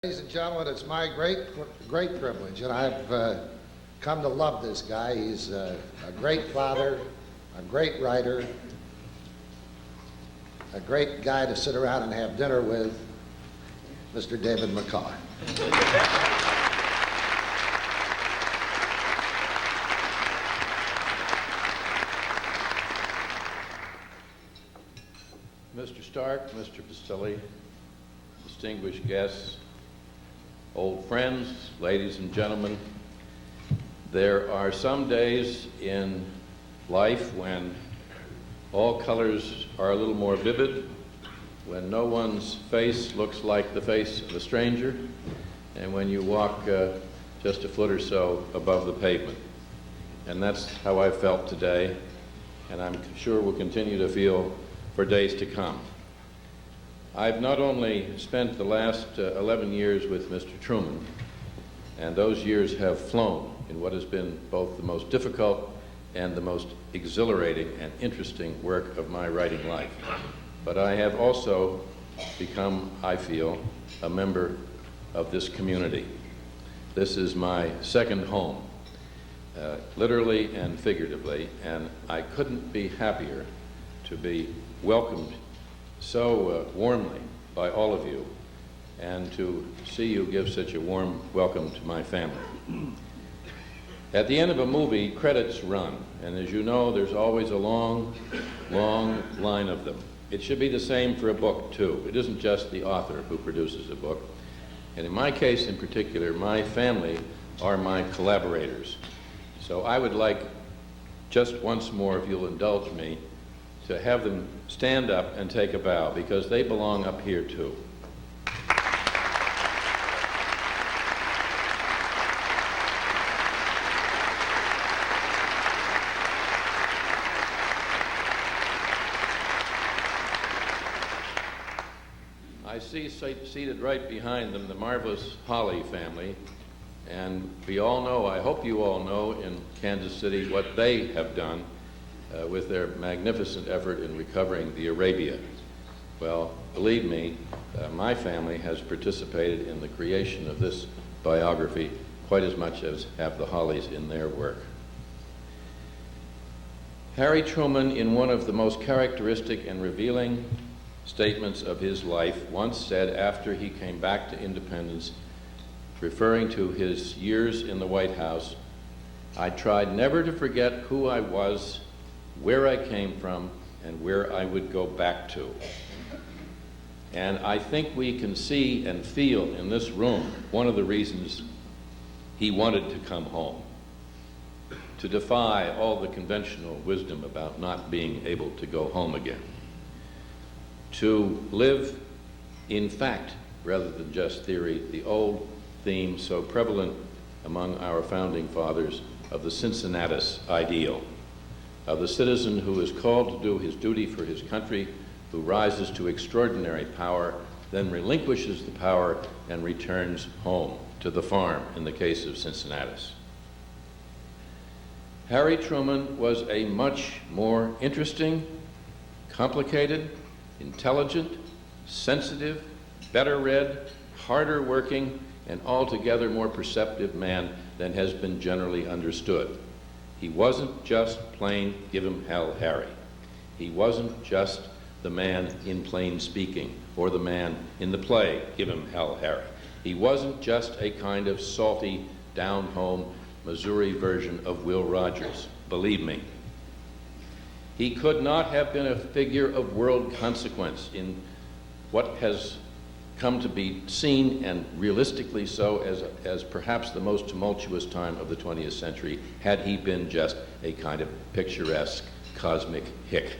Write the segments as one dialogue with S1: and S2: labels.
S1: Ladies and gentlemen, it's my great privilege, and I've come to love this guy. He's a great father, a great writer, a great guy to sit around and have dinner with, Mr. David McCullough.
S2: Mr. Stark, Mr. Basile, distinguished guests, old friends, ladies and gentlemen, there are some days in life when all colors are a little more vivid, when no one's face looks like the face of a stranger, and when you walk just a foot or so above the pavement. And that's how I felt today, and I'm sure will continue to feel for days to come. I've not only spent the last 11 years with Mr. Truman, and those years have flown in what has been both the most difficult and the most exhilarating and interesting work of my writing life, but I have also become, I feel, a member of this community. This is my second home, literally and figuratively, and I couldn't be happier to be welcomed so warmly by all of you, and to see you give such a warm welcome to my family. At the end of a movie, credits run, and as you know, there's always a long, long line of them. It should be the same for a book, too. It isn't just the author who produces a book. And in my case in particular, my family are my collaborators. So I would like, just once more, if you'll indulge me, to have them stand up and take a bow, because they belong up here too. I see seated right behind them the marvelous Holly family, and we all know, I hope you all know, in Kansas City what they have done with their magnificent effort in recovering the Arabia. Well, believe me, my family has participated in the creation of this biography quite as much as have the Hollies in their work. Harry Truman, in one of the most characteristic and revealing statements of his life, once said after he came back to independence, referring to his years in the White House, "I tried never to forget who I was, where I came from, and where I would go back to." And I think we can see and feel in this room one of the reasons he wanted to come home, to defy all the conventional wisdom about not being able to go home again, to live in fact rather than just theory, the old theme so prevalent among our founding fathers of the Cincinnatus ideal, of the citizen who is called to do his duty for his country, who rises to extraordinary power, then relinquishes the power and returns home to the farm in the case of Cincinnatus. Harry Truman was a much more interesting, complicated, intelligent, sensitive, better read, harder working, and altogether more perceptive man than has been generally understood. He wasn't just plain give him hell Harry. He wasn't just the man in plain speaking or the man in the play give him hell Harry. He wasn't just a kind of salty, down-home Missouri version of Will Rogers, believe me. He could not have been a figure of world consequence in what has come to be seen, and realistically so, as perhaps the most tumultuous time of the 20th century, had he been just a kind of picturesque cosmic hick.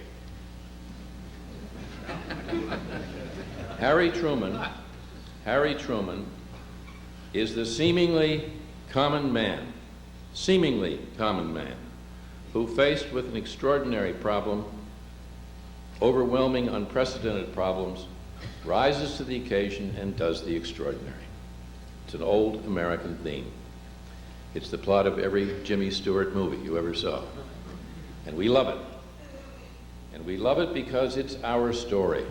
S2: Harry Truman is the seemingly common man, who, faced with an extraordinary problem, overwhelming, unprecedented problems, rises to the occasion and does the extraordinary. It's an old American theme. It's the plot of every Jimmy Stewart movie you ever saw. And we love it. And we love it because it's our story.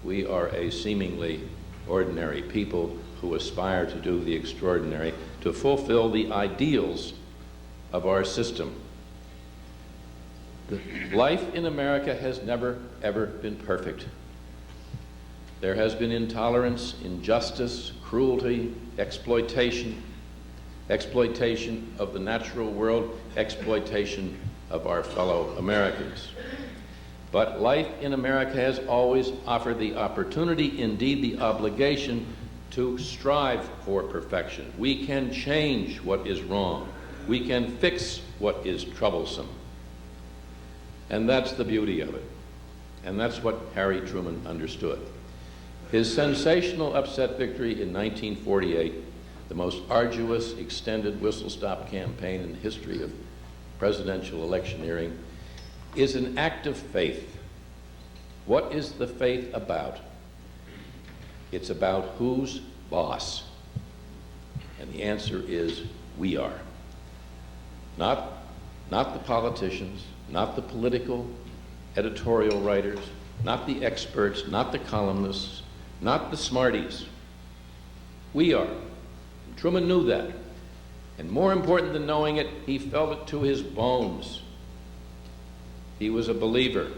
S2: We are a seemingly ordinary people who aspire to do the extraordinary, to fulfill the ideals of our system. Life in America has never, ever been perfect. There has been intolerance, injustice, cruelty, exploitation of the natural world, exploitation of our fellow Americans. But life in America has always offered the opportunity, indeed the obligation, to strive for perfection. We can change what is wrong. We can fix what is troublesome. And that's the beauty of it. And that's what Harry Truman understood. His sensational upset victory in 1948, the most arduous, extended whistle-stop campaign in the history of presidential electioneering, is an act of faith. What is the faith about? It's about who's boss. And the answer is we are. Not the politicians, not the political editorial writers, not the experts, not the columnists, not the smarties. We are. Truman knew that. And more important than knowing it, he felt it to his bones. He was a believer.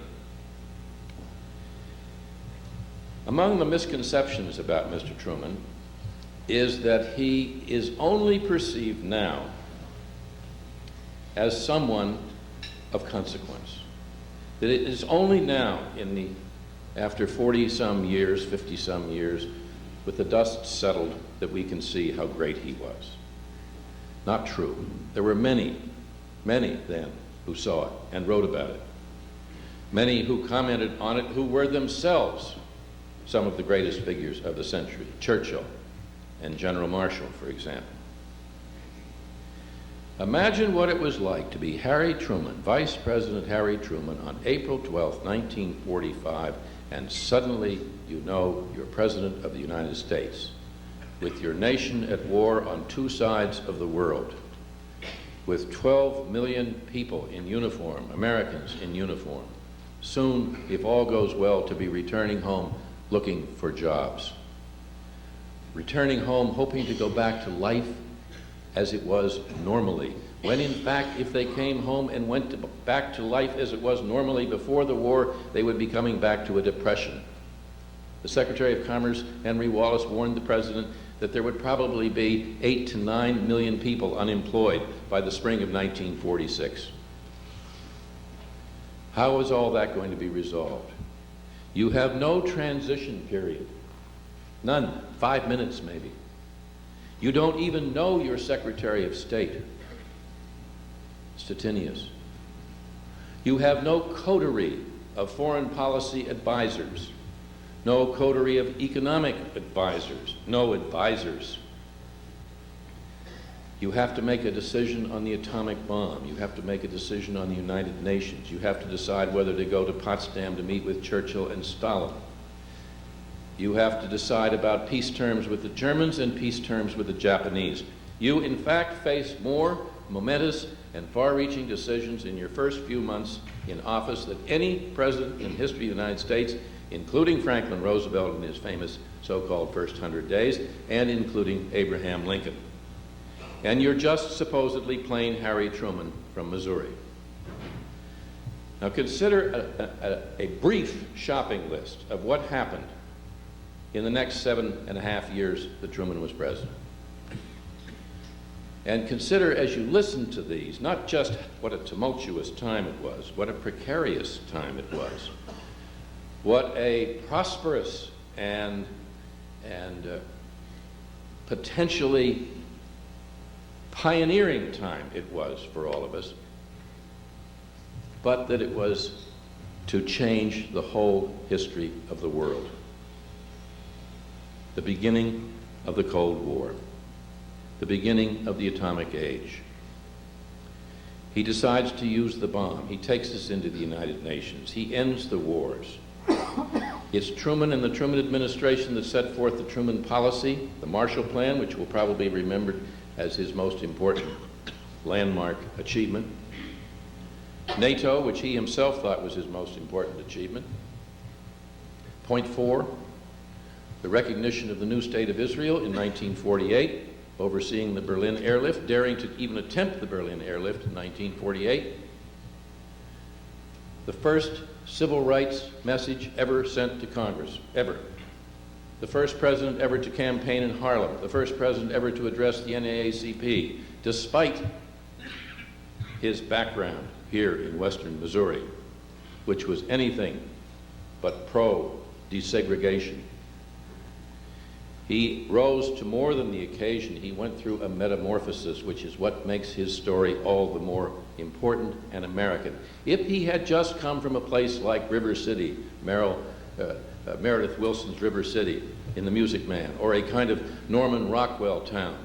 S2: Among the misconceptions about Mr. Truman is that he is only perceived now as someone of consequence. That it is only now, after 40-some years, 50-some years, with the dust settled, that we can see how great he was. Not true. There were many then who saw it and wrote about it. Many who commented on it who were themselves some of the greatest figures of the century, Churchill and General Marshall, for example. Imagine what it was like to be Harry Truman, Vice President Harry Truman, on April 12, 1945, and suddenly you know you're President of the United States, with your nation at war on two sides of the world, with 12 million people in uniform, Americans in uniform, soon, if all goes well, to be returning home looking for jobs. Returning home hoping to go back to life as it was normally, when in fact, if they came home and went back to life as it was normally before the war, they would be coming back to a depression. The Secretary of Commerce, Henry Wallace, warned the President that there would probably be 8 to 9 million people unemployed by the spring of 1946. How is all that going to be resolved? You have no transition period. None. 5 minutes, maybe. You don't even know your Secretary of State, Stettinius. You have no coterie of foreign policy advisors, no coterie of economic advisors, no advisors. You have to make a decision on the atomic bomb. You have to make a decision on the United Nations. You have to decide whether to go to Potsdam to meet with Churchill and Stalin. You have to decide about peace terms with the Germans and peace terms with the Japanese. You, in fact, face more momentous and far-reaching decisions in your first few months in office than any president in the history of the United States, including Franklin Roosevelt in his famous so-called first 100 days, and including Abraham Lincoln. And you're just supposedly plain Harry Truman from Missouri. Now consider a brief shopping list of what happened in the next 7.5 years that Truman was president. And consider, as you listen to these, not just what a tumultuous time it was, what a precarious time it was, what a prosperous and potentially pioneering time it was for all of us, but that it was to change the whole history of the world. The beginning of the Cold War, the beginning of the atomic age. He decides to use the bomb. He takes us into the United Nations. He ends the wars. It's Truman and the Truman administration that set forth the Truman policy, the Marshall Plan, which will probably be remembered as his most important landmark achievement. NATO, which he himself thought was his most important achievement. Point 4, the recognition of the new state of Israel in 1948, overseeing the Berlin airlift, daring to even attempt the Berlin airlift in 1948, the first civil rights message ever sent to Congress, ever. The first president ever to campaign in Harlem, the first president ever to address the NAACP, despite his background here in western Missouri, which was anything but pro-desegregation. He rose to more than the occasion. He went through a metamorphosis, which is what makes his story all the more important and American. If he had just come from a place like River City, Meredith Willson's River City in The Music Man, or a kind of Norman Rockwell town,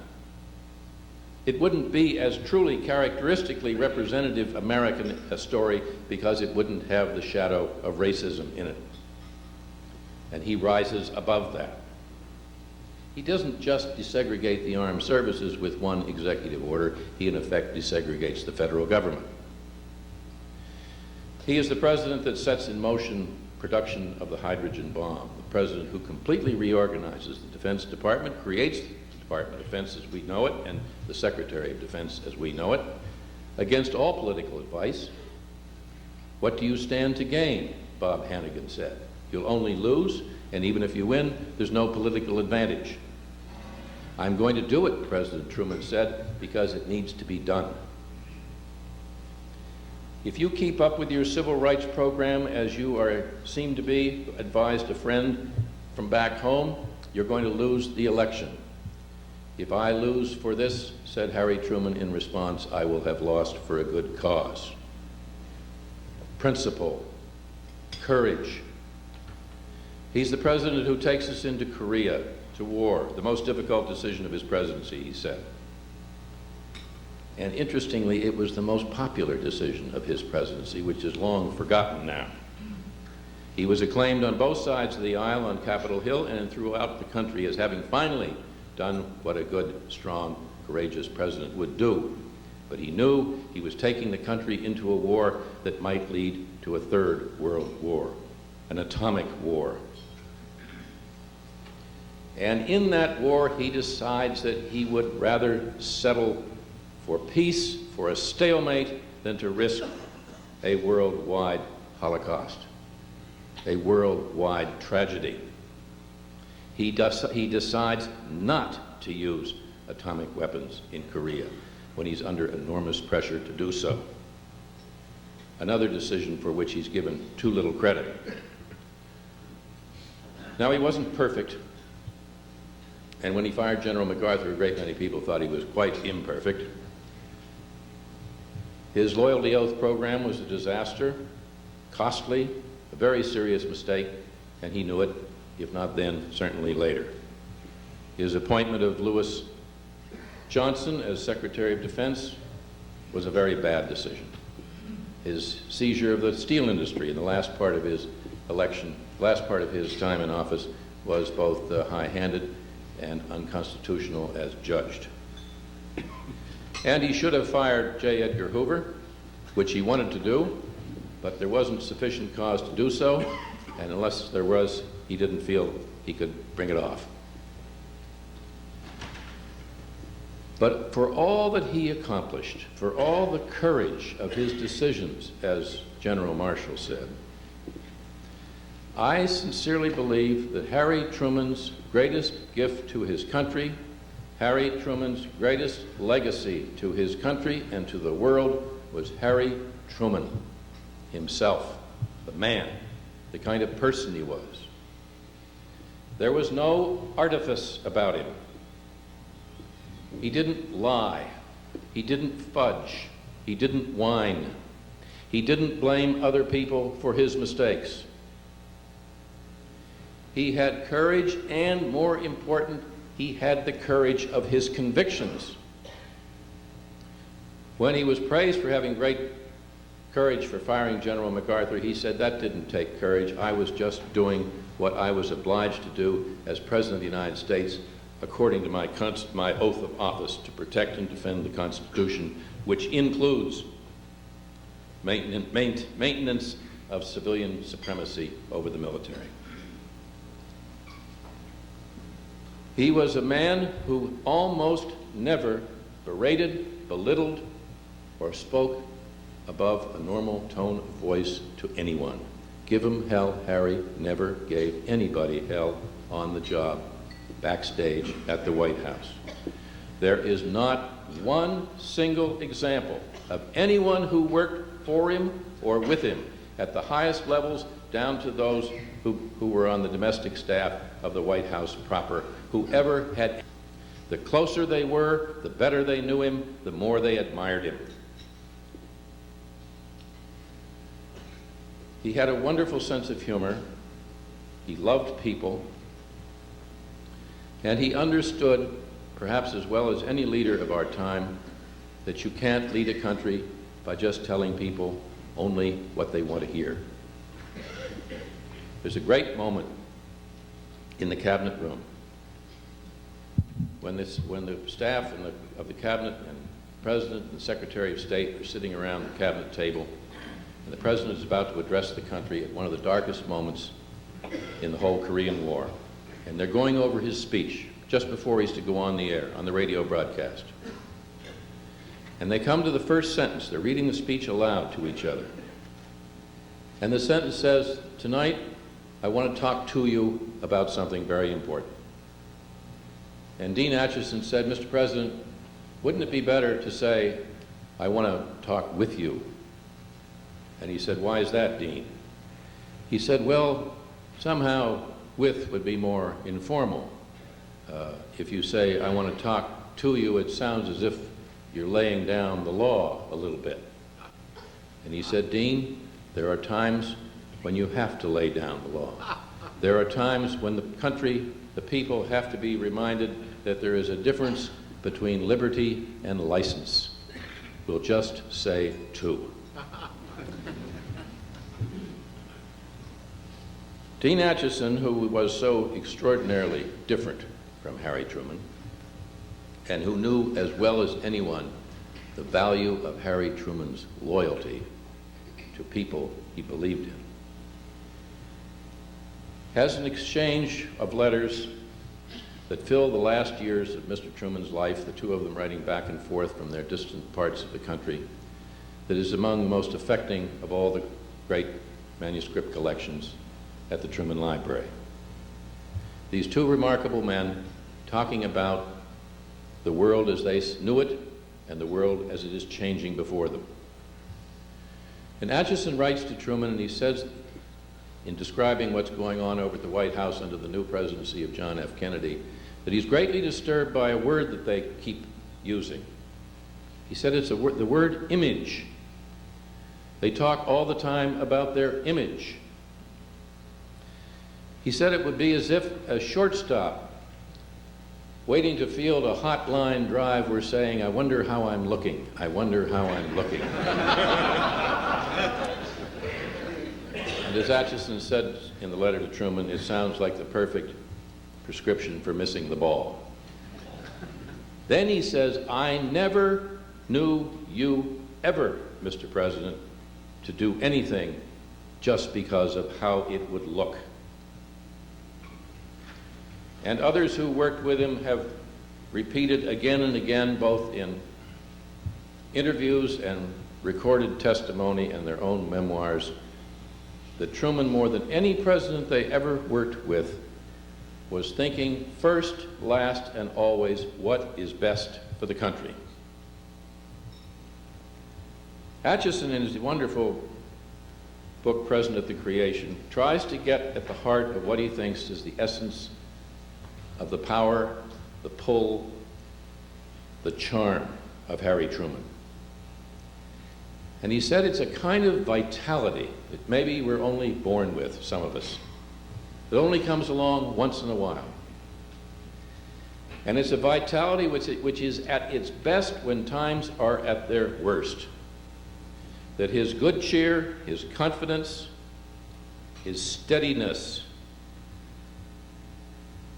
S2: it wouldn't be as truly characteristically representative American a story, because it wouldn't have the shadow of racism in it. And he rises above that. He doesn't just desegregate the armed services with one executive order. He, in effect, desegregates the federal government. He is the president that sets in motion production of the hydrogen bomb, the president who completely reorganizes the Defense Department, creates the Department of Defense as we know it, and the Secretary of Defense as we know it, against all political advice. What do you stand to gain? Bob Hannigan said. You'll only lose, and even if you win, there's no political advantage. I'm going to do it, President Truman said, because it needs to be done. If you keep up with your civil rights program as you seem to be, advised a friend from back home, you're going to lose the election. If I lose for this, said Harry Truman in response, I will have lost for a good cause. Principle, courage. He's the president who takes us into Korea, to war, the most difficult decision of his presidency, he said. And interestingly, it was the most popular decision of his presidency, which is long forgotten now. He was acclaimed on both sides of the aisle on Capitol Hill and throughout the country as having finally done what a good, strong, courageous president would do. But he knew he was taking the country into a war that might lead to a third world war, an atomic war. And in that war, he decides that he would rather settle for peace, for a stalemate, than to risk a worldwide Holocaust, a worldwide tragedy. He decides not to use atomic weapons in Korea when he's under enormous pressure to do so. Another decision for which he's given too little credit. Now, he wasn't perfect. And when he fired General MacArthur, a great many people thought he was quite imperfect. His loyalty oath program was a disaster, costly, a very serious mistake, and he knew it, if not then, certainly later. His appointment of Lewis Johnson as Secretary of Defense was a very bad decision. His seizure of the steel industry in the last part of his time in office was both high-handed and unconstitutional as judged. And he should have fired J. Edgar Hoover, which he wanted to do, but there wasn't sufficient cause to do so, and unless there was, he didn't feel he could bring it off. But for all that he accomplished, for all the courage of his decisions, as General Marshall said, I sincerely believe that Harry Truman's greatest gift to his country, Harry Truman's greatest legacy to his country and to the world was Harry Truman himself, the man, the kind of person he was. There was no artifice about him. He didn't lie. He didn't fudge. He didn't whine. He didn't blame other people for his mistakes. He had courage, and more important, he had the courage of his convictions. When he was praised for having great courage for firing General MacArthur, he said, that didn't take courage. I was just doing what I was obliged to do as President of the United States, according to my oath of office to protect and defend the Constitution, which includes maintenance of civilian supremacy over the military. He was a man who almost never berated, belittled, or spoke above a normal tone of voice to anyone. Give him hell, Harry never gave anybody hell on the job, backstage at the White House. There is not one single example of anyone who worked for him or with him at the highest levels down to those who were on the domestic staff of the White House proper, who ever had. The closer they were, the better they knew him, the more they admired him. He had a wonderful sense of humor. He loved people. And he understood, perhaps as well as any leader of our time, that you can't lead a country by just telling people only what they want to hear. There's a great moment in the cabinet room when the staff of the cabinet and the president and the secretary of state are sitting around the cabinet table, and the president is about to address the country at one of the darkest moments in the whole Korean War. And they're going over his speech just before he's to go on the air, on the radio broadcast. And they come to the first sentence. They're reading the speech aloud to each other. And the sentence says, "Tonight, I want to talk to you about something very important." And Dean Acheson said, "Mr. President, wouldn't it be better to say, I want to talk with you?" And he said, "Why is that, Dean?" He said, "Well, somehow with would be more informal. If you say, I want to talk to you, it sounds as if you're laying down the law a little bit." And he said, "Dean, there are times when you have to lay down the law. There are times when the country, the people have to be reminded that there is a difference between liberty and license. We'll just say two." Dean Acheson, who was so extraordinarily different from Harry Truman, and who knew as well as anyone the value of Harry Truman's loyalty to people he believed in, has an exchange of letters that fill the last years of Mr. Truman's life, the two of them writing back and forth from their distant parts of the country, that is among the most affecting of all the great manuscript collections at the Truman Library. These two remarkable men talking about the world as they knew it and the world as it is changing before them. And Acheson writes to Truman, and he says, in describing what's going on over at the White House under the new presidency of John F. Kennedy, that he's greatly disturbed by a word that they keep using. He said it's the word image. They talk all the time about their image. He said it would be as if a shortstop waiting to field a hot line drive were saying, "I wonder how I'm looking. I wonder how I'm looking." And as Acheson said in the letter to Truman, it sounds like the perfect prescription for missing the ball. Then he says, "I never knew you ever, Mr. President, to do anything just because of how it would look." And others who worked with him have repeated again and again, both in interviews and recorded testimony and their own memoirs, that Truman, more than any president they ever worked with, was thinking first, last, and always what is best for the country. Acheson, in his wonderful book, Present at the Creation, tries to get at the heart of what he thinks is the essence of the power, the pull, the charm of Harry Truman. And he said it's a kind of vitality that maybe we're only born with, some of us. It only comes along once in a while. And it's a vitality which is at its best when times are at their worst. That his good cheer, his confidence, his steadiness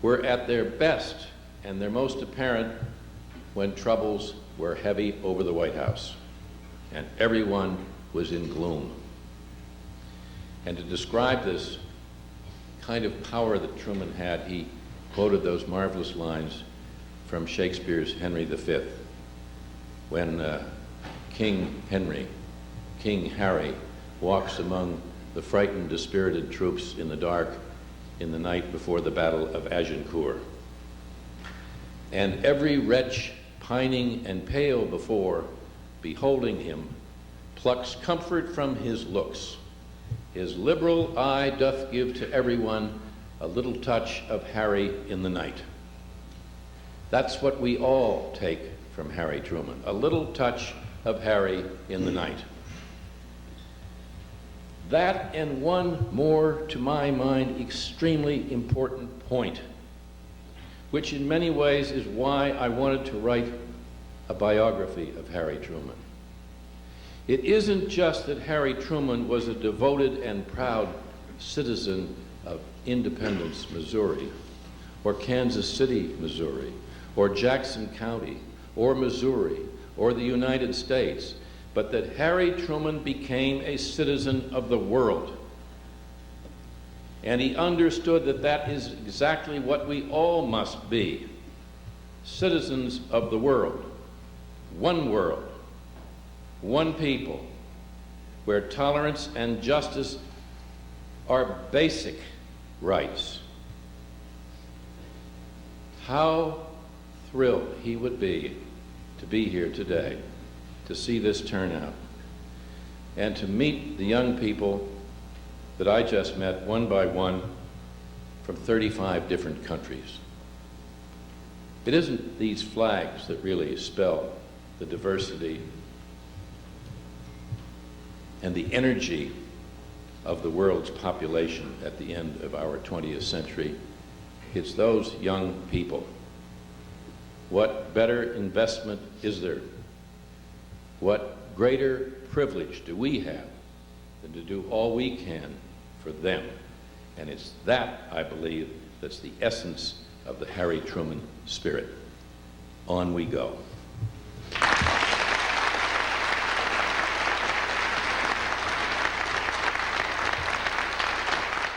S2: were at their best and their most apparent when troubles were heavy over the White House and everyone was in gloom. And to describe this kind of power that Truman had, he quoted those marvelous lines from Shakespeare's Henry V, when King Harry, walks among the frightened, dispirited troops in the dark in the night before the Battle of Agincourt. And every wretch pining and pale before, beholding him, plucks comfort from his looks. His liberal eye doth give to everyone a little touch of Harry in the night. That's what we all take from Harry Truman, a little touch of Harry in the night. That and one more, to my mind, extremely important point, which in many ways is why I wanted to write a biography of Harry Truman. It isn't just that Harry Truman was a devoted and proud citizen of Independence, Missouri, or Kansas City, Missouri, or Jackson County, or Missouri, or the United States, but that Harry Truman became a citizen of the world. And he understood that that is exactly what we all must be, citizens of the world, one people, where tolerance and justice are basic rights. How thrilled he would be to be here today, to see this turnout, and to meet the young people that I just met one by one from 35 different countries. It isn't these flags that really spell the diversity and the energy of the world's population at the end of our 20th century. It's those young people. What better investment is there? What greater privilege do we have than to do all we can for them? And it's that, I believe, that's the essence of the Harry Truman spirit. On we go.